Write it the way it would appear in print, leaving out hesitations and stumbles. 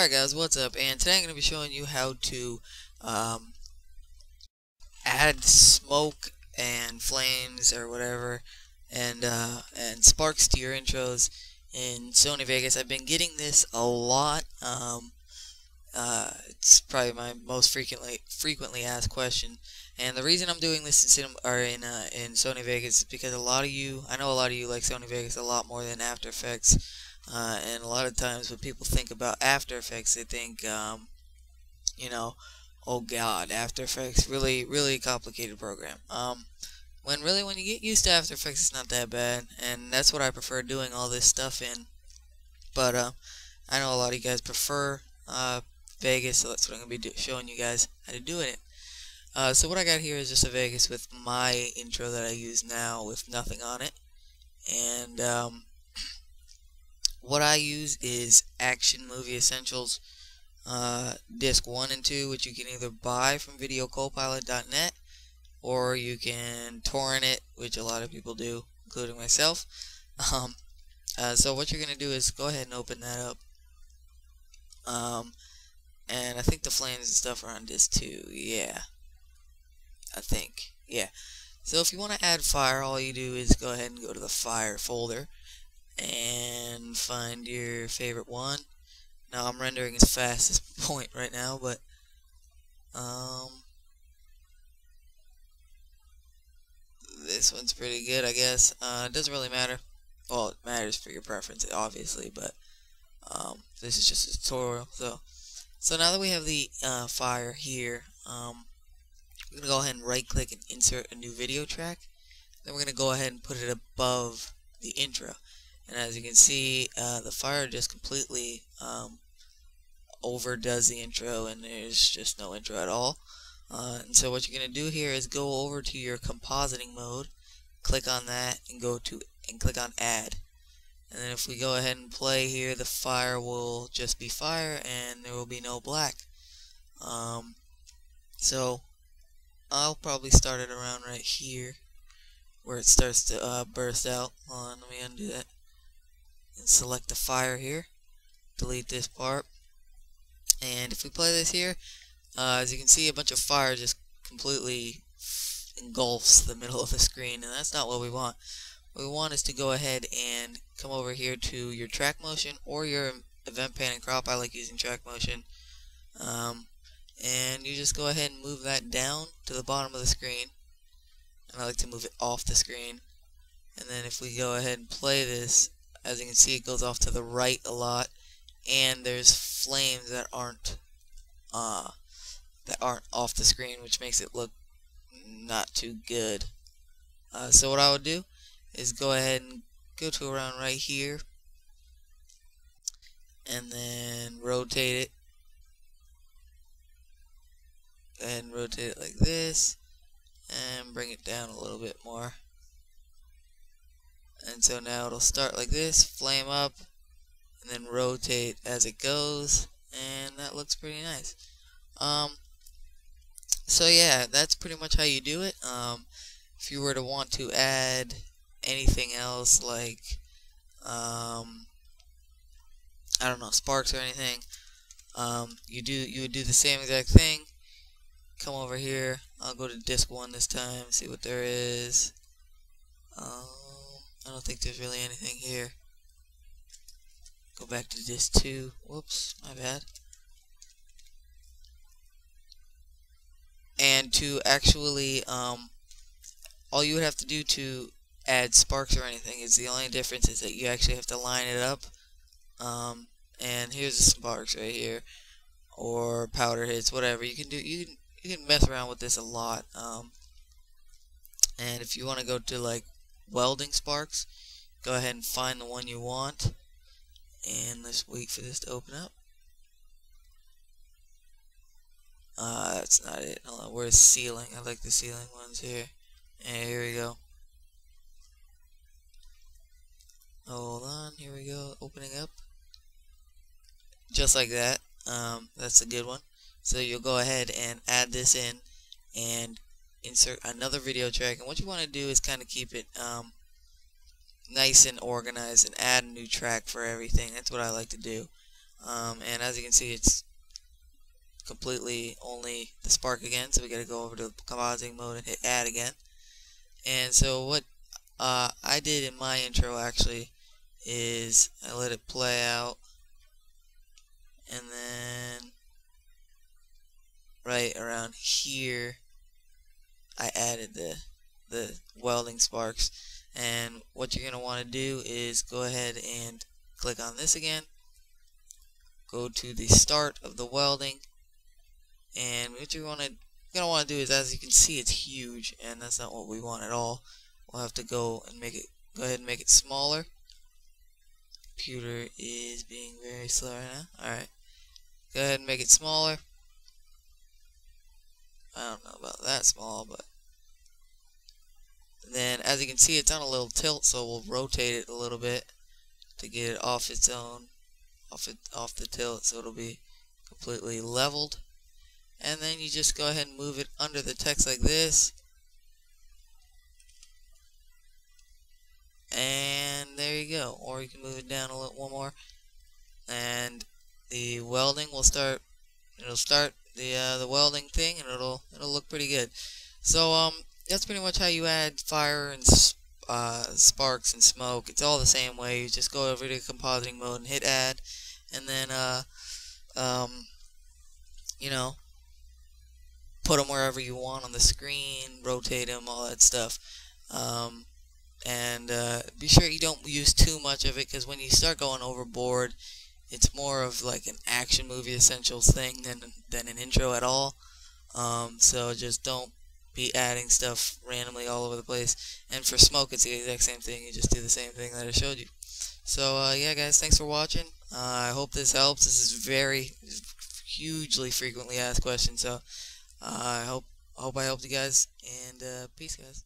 Alright guys, what's up? And today I'm going to be showing you how to add smoke and flames or whatever and sparks to your intros in Sony Vegas. I've been getting this a lot. It's probably my most frequently asked question. And the reason I'm doing this in Sony Vegas is because I know a lot of you like Sony Vegas a lot more than After Effects. And a lot of times when people think about After Effects, they think, oh god, After Effects, really complicated program. When you get used to After Effects, it's not that bad, and that's what I prefer doing all this stuff in. But I know a lot of you guys prefer Vegas, so that's what I'm going to be showing you guys how to do it. So what I got here is just a Vegas with my intro that I use now with nothing on it, and what I use is Action Movie Essentials Disc 1 and 2, which you can either buy from videocopilot.net or you can torrent it, which a lot of people do, including myself. So what you're going to do is go ahead and open that up. And I think the flames and stuff are on Disc 2. Yeah. I think. Yeah. So if you want to add fire, all you do is go ahead and go to the fire folder and find your favorite one. Now I'm rendering as fast as point right now, but this one's pretty good, I guess. It doesn't really matter. Well, it matters for your preference, obviously, but this is just a tutorial. So now that we have the fire here, we're gonna go ahead and right-click and insert a new video track. Then we're gonna go ahead and put it above the intro. And as you can see, the fire just completely overdoes the intro, and there's just no intro at all. And so what you're going to do here is go over to your compositing mode, click on that, and click on add. And then if we go ahead and play here, the fire will just be fire, and there will be no black. So I'll probably start it around right here, where it starts to burst out. Hold on, let me undo that. And select the fire here, delete this part, and if we play this here, as you can see, a bunch of fire just completely engulfs the middle of the screen, and that's not what we want. What we want is to go ahead and come over here to your track motion or your event pan and crop. I like using track motion, and you just go ahead and move that down to the bottom of the screen, and I like to move it off the screen. And then if we go ahead and play this, as you can see, it goes off to the right a lot, and there's flames that aren't off the screen, which makes it look not too good. So what I would do is go ahead and go to around right here, and then rotate it, and rotate it like this, and bring it down a little bit more. And so now it'll start like this, flame up, and then rotate as it goes, and that looks pretty nice. So yeah, that's pretty much how you do it. If you were to want to add anything else, like I don't know, sparks or anything, you would do the same exact thing. Come over here. I'll go to Disc 1 this time, see what there is. I don't think there's really anything here. Go back to Disc 2. Whoops, my bad. And to actually, all you would have to do to add sparks or anything is the only difference is that you actually have to line it up. And here's the sparks right here, or powder hits, whatever you can do. You can mess around with this a lot. And if you want to go to like Welding Sparks, go ahead and find the one you want, and let's wait for this to open up. That's not it. Hold on, where's ceiling? I like the ceiling ones here. And here we go. Hold on, here we go, opening up. Just like that. That's a good one. So you'll go ahead and add this in and insert another video track, and what you want to do is kind of keep it nice and organized and add a new track for everything. That's what I like to do. And as you can see, it's completely only the spark again, so we gotta go over to compositing mode and hit add again. And so what I did in my intro actually is I let it play out, and then right around here I added the welding sparks. And what you're going to want to do is go ahead and click on this again, go to the start of the welding, and what you're going to want to do is, as you can see, it's huge, and that's not what we want at all. We'll have to go ahead and make it smaller. Computer is being very slow right now. Alright, go ahead and make it smaller. I don't know about that small, but then as you can see, it's on a little tilt, so we'll rotate it a little bit to get it off its own, off the tilt, so it'll be completely leveled. And then you just go ahead and move it under the text like this, and there you go. Or you can move it down a little one more, and the welding will start. It'll start the welding thing, and it'll look pretty good. So that's pretty much how you add fire and sparks and smoke. It's all the same way. You just go over to compositing mode and hit add, and then you know, put them wherever you want on the screen, rotate them, all that stuff. And be sure you don't use too much of it, because when you start going overboard, it's more of like an action movie essentials thing than an intro at all. So just don't be adding stuff randomly all over the place. And for smoke, it's the exact same thing. You just do the same thing that I showed you. So yeah, guys, thanks for watching. I hope this helps. This is very hugely frequently asked question. So I hope I helped you guys, and peace, guys.